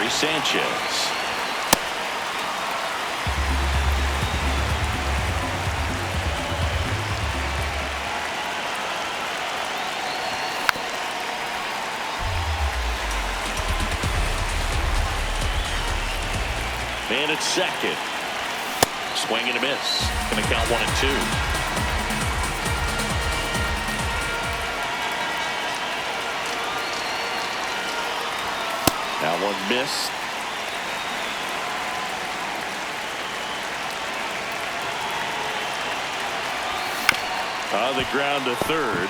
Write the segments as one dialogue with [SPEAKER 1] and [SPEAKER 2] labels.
[SPEAKER 1] Gary Sanchez. Man at second. Swing and a miss. Going to count 1-2. Now one missed. On the ground to third.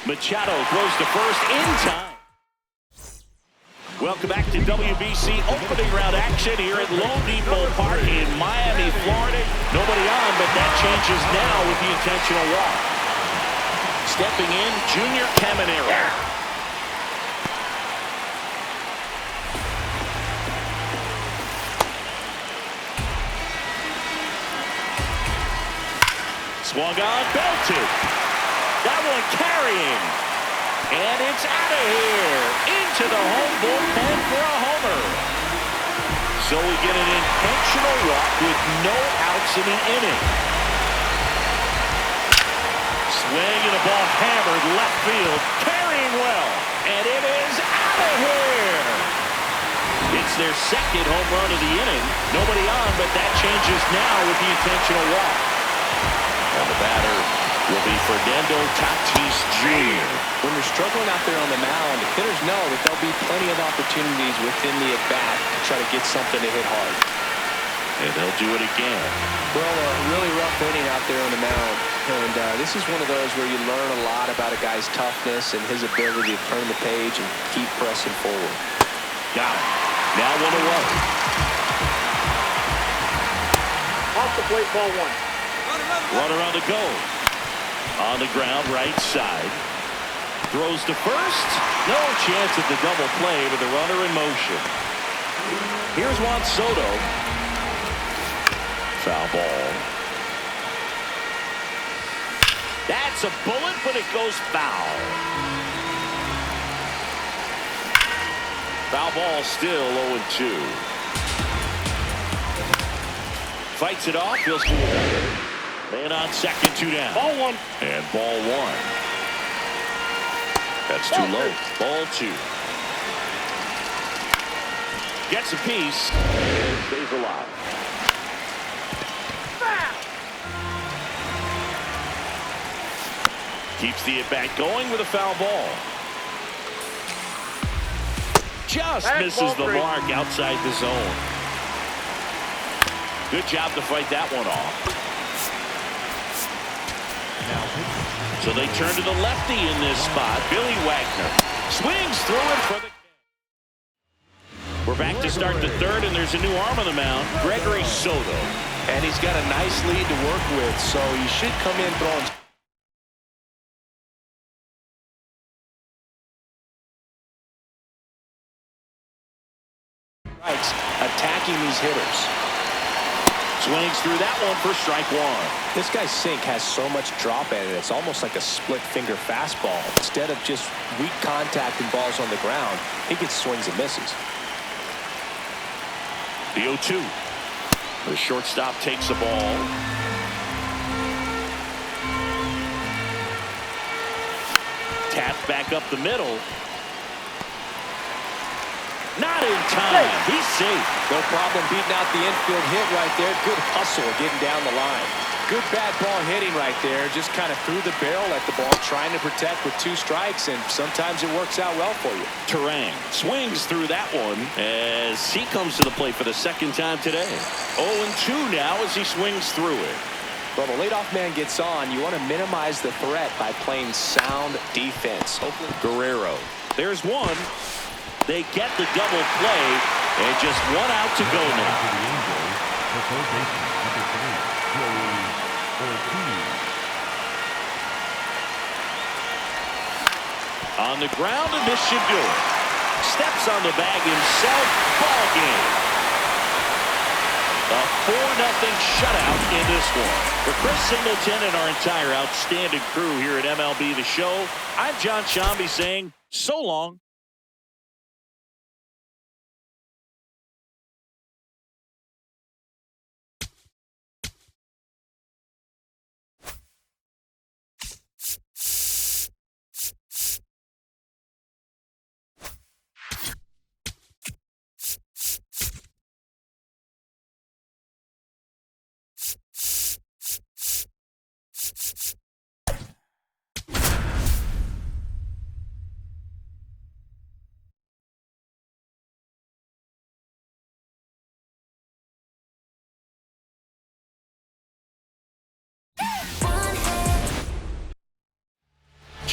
[SPEAKER 1] Machado throws to first in time. Welcome back to WBC opening round action here at Lone Depot Park in Miami, Florida. Nobody on, but that changes now with the intentional walk. Stepping in, Junior Caminero. Swung on, belted. That one carrying. And it's out of here. Into the home bullpen for a homer. So we get an intentional walk with no outs in the inning. Swing and a ball hammered left field. Carrying well. And it is out of here. It's their second home run of the inning. Nobody on, but that changes now with the intentional walk. And the batter will be Fernando Tatis Jr.
[SPEAKER 2] When you're struggling out there on the mound, hitters know that there'll be plenty of opportunities within the at-bat to try to get something to hit hard.
[SPEAKER 1] And they'll do it again.
[SPEAKER 2] Well, a really rough inning out there on the mound. And this is one of those where you learn a lot about a guy's toughness and his ability to turn the page and keep pressing forward.
[SPEAKER 1] Got it. Now 1-1.
[SPEAKER 3] Off the plate, ball one.
[SPEAKER 1] Runner on the go. On the ground, right side. Throws to first. No chance at the double play with the runner in motion. Here's Juan Soto. Foul ball. That's a bullet, but it goes foul. Foul ball still 0-2. Fights it off. He'll steal it. Man on second, 2 down.
[SPEAKER 3] Ball one.
[SPEAKER 1] And ball one. That's too low. Ball two. Gets a piece and stays alive. Keeps the at-bat going with a foul ball. Just misses the mark outside the zone. Good job to fight that one off. So they turn to the lefty in this spot. Billy Wagner swings through it for the. We're back to start the third, and there's a new arm on the mound, Gregory Soto.
[SPEAKER 2] And he's got a nice lead to work with, so he should come in throwing strikes, attacking these hitters.
[SPEAKER 1] Swings through that one for strike one.
[SPEAKER 2] This guy's sink has so much drop in it, it's almost like a split finger fastball. Instead of just weak contact and balls on the ground, he gets swings and misses.
[SPEAKER 1] The 0-2. The shortstop takes the ball. Tapped back up the middle. Not in time. He's safe.
[SPEAKER 2] No problem beating out the infield hit right there. Good hustle getting down the line. Good bad ball hitting right there. Just kind of threw the barrel at the ball, trying to protect with 2 strikes, and sometimes it works out well for you.
[SPEAKER 1] Terang swings through that one as he comes to the plate for the second time today. 0-2 now as he swings through it.
[SPEAKER 2] Well, the leadoff man gets on. You want to minimize the threat by playing sound defense. Hopefully.
[SPEAKER 1] Guerrero. There's one. They get the double play, and just 1 out to go now. On the ground, and this should do it. Steps on the bag himself. Ball game. A 4-0 shutout in this one. For Chris Singleton and our entire outstanding crew here at MLB The Show, I'm John Shambi saying so long.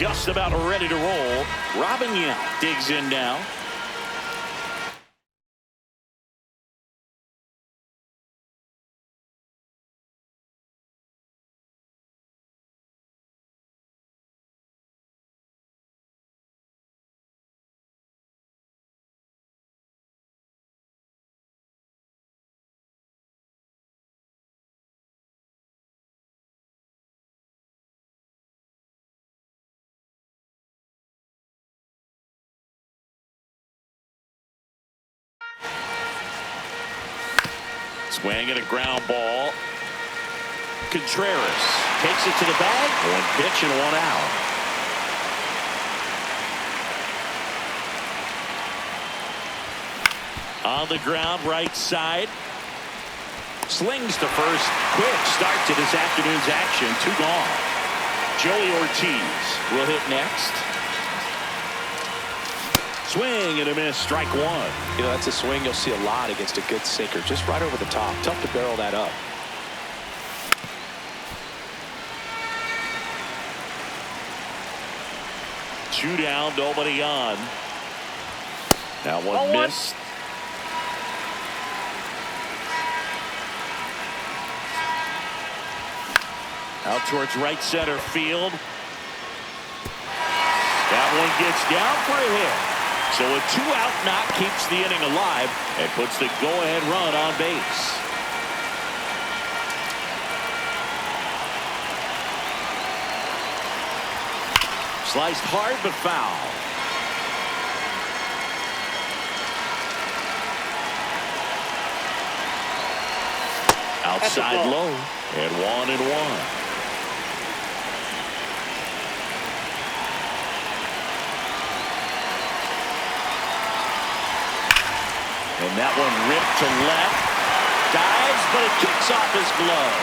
[SPEAKER 1] just about ready to roll. Robin Yount digs in now. Swing and a ground ball. Contreras takes it to the bag. One pitch and one out. On the ground, right side. Slings to first. Quick start to this afternoon's action. 2 gone. Joey Ortiz will hit next. Swing and a miss. Strike 1.
[SPEAKER 2] You know, that's a swing you'll see a lot against a good sinker. Just right over the top. Tough to barrel that up.
[SPEAKER 1] Two down, nobody on. Now one missed. Out towards right center field. That one gets down for a hit. So a 2-out knock keeps the inning alive and puts the go-ahead run on base. Sliced hard but foul. Outside low and 1-1. And that one ripped to left. Dives, but it kicks off his glove.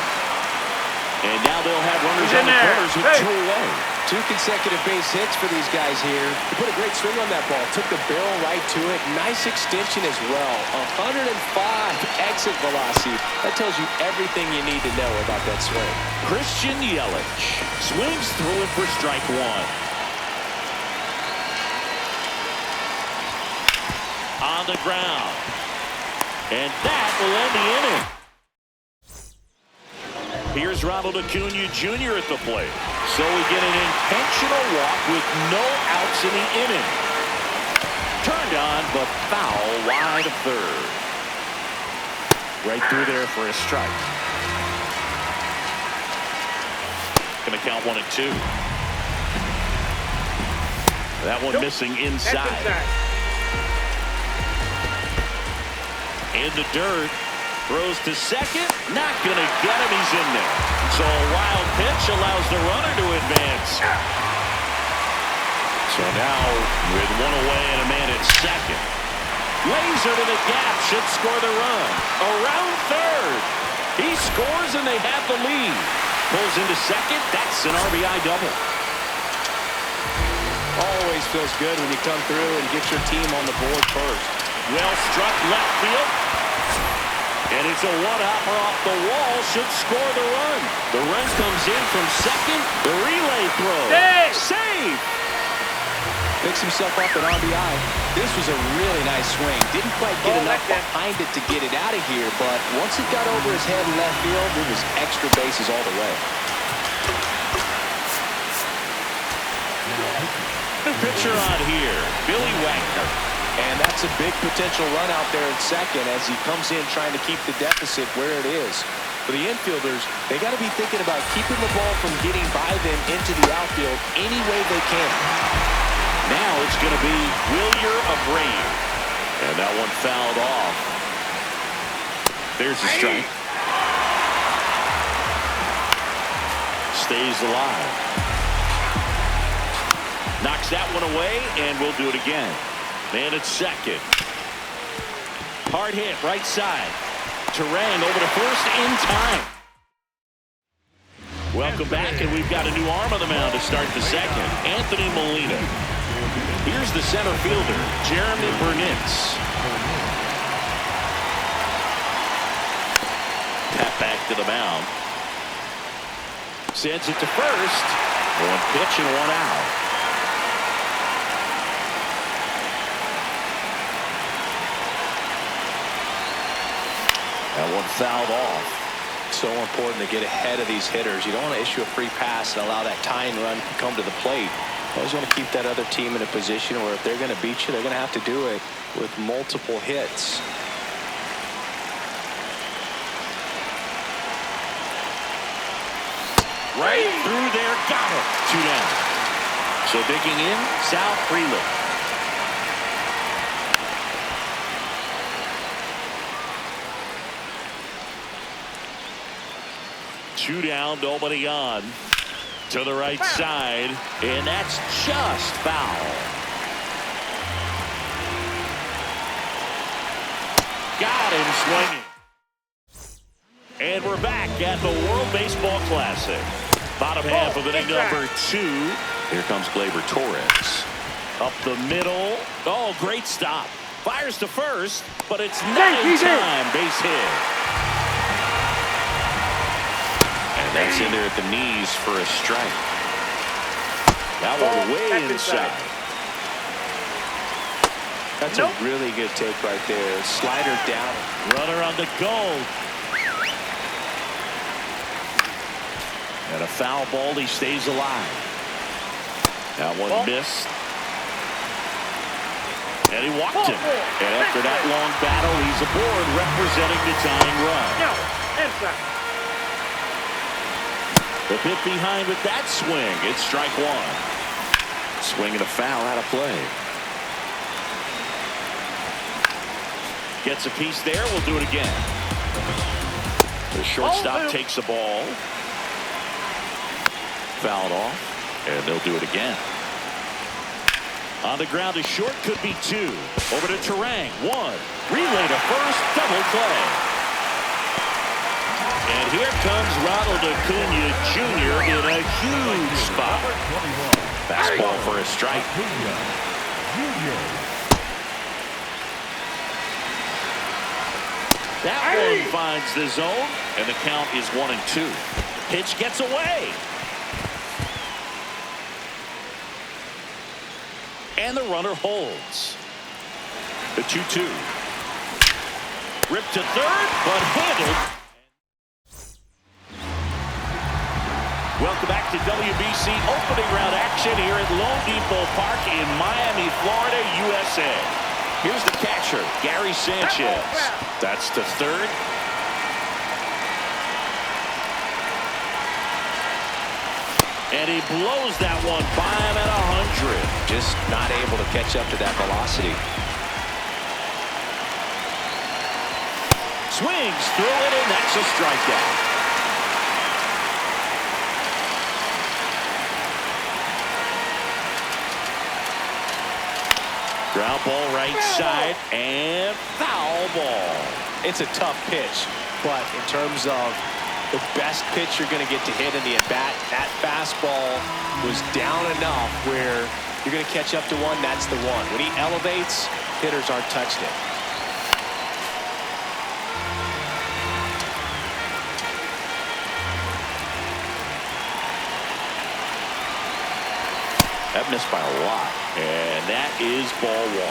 [SPEAKER 1] And now they'll have runners on the corners with 2 away.
[SPEAKER 2] 2 consecutive base hits for these guys here. He put a great swing on that ball. Took the barrel right to it. Nice extension as well. 105 exit velocity. That tells you everything you need to know about that swing.
[SPEAKER 1] Christian Yelich swings through it for strike 1. On the ground. And that will end the inning. Here's Ronald Acuna Jr. at the plate. So we get an intentional walk with no outs in the inning. Turned on, but foul wide of third. Right through there for a strike. Going to count 1 and 2. That one missing inside. In the dirt, throws to second, not gonna get him, he's in there. So a wild pitch allows the runner to advance. So now with 1 away and a man at second. Laser to the gap, should score the run. Around third, he scores and they have the lead. Pulls into second, that's an RBI double.
[SPEAKER 2] Always feels good when you come through and get your team on the board first.
[SPEAKER 1] Well struck left field. And it's a one-hopper off the wall. Should score the run. The run comes in from second. The relay throw. Save!
[SPEAKER 2] Picks himself up at RBI. This was a really nice swing. Didn't quite get enough behind it to get it out of here, but once it got over his head in left field, it was extra bases all the way.
[SPEAKER 1] The pitcher on here, Billy Wagner.
[SPEAKER 2] And that's a big potential run out there at second as he comes in trying to keep the deficit where it is. For the infielders, they got to be thinking about keeping the ball from getting by them into the outfield any way they can.
[SPEAKER 1] Now it's going to be Wilyer Abreu. And that one fouled off. There's the strike. Stays alive. Knocks that one away, and we'll do it again. Man at second. Hard hit, right side. Terang over to first in time. Welcome back, and we've got a new arm on the mound to start the second. Anthony Molina. Here's the center fielder, Jeremy Burnitz. Tap back to the mound. Sends it to first. 1 pitch and 1 out. That one fouled off.
[SPEAKER 2] So important to get ahead of these hitters. You don't want to issue a free pass and allow that tying run to come to the plate. You always want to keep that other team in a position where if they're going to beat you, they're going to have to do it with multiple hits.
[SPEAKER 1] Right through there, got it. 2 down. So digging in, Sal Frelick. Two down, nobody on. To the right side, and that's just foul. Got him swinging. And we're back at the World Baseball Classic. Bottom half of inning number 2. Here comes Gleyber Torres. Up the middle. Oh, great stop. Fires to first, but it's not in time. Base hit. And that's in there at the knees for a strike. That one way inside.
[SPEAKER 2] That's a really good take right there. Slider down.
[SPEAKER 1] Runner on the go. And a foul ball. He stays alive. That one missed. And he walked him. And after that long battle, he's aboard representing the tying run.
[SPEAKER 3] No, inside.
[SPEAKER 1] The pit behind with that swing. It's strike 1. Swing and a foul out of play. Gets a piece there. We'll do it again. The shortstop takes the ball. Fouled off. And they'll do it again. On the ground to short, could be 2. Over to Terang. 1. Relay to first. Double play. And here comes Ronald Acuna Jr. in a huge spot. Fastball for a strike. That one finds the zone, and the count is 1-2. Pitch gets away. And the runner holds. The 2-2. Ripped to third, but handled. Welcome back to WBC opening round action here at Lone Depot Park in Miami, Florida, USA. Here's the catcher, Gary Sanchez. That's to third. And he blows that one by him at 100.
[SPEAKER 2] Just not able to catch up to that velocity.
[SPEAKER 1] Swings through it, and that's a strikeout. Ground ball right side, and foul ball.
[SPEAKER 2] It's a tough pitch, but in terms of the best pitch you're going to get to hit in the at-bat, that fastball was down enough where you're going to catch up to one. That's the one. When he elevates, hitters aren't touching it.
[SPEAKER 1] That missed by a lot, and that is ball 1.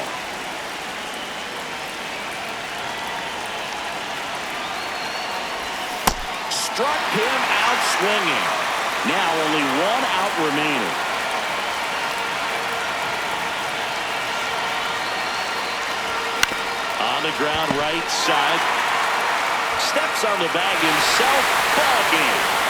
[SPEAKER 1] Struck him out swinging. Now only 1 out remaining. On the ground right side. Steps on the bag himself. Ball game.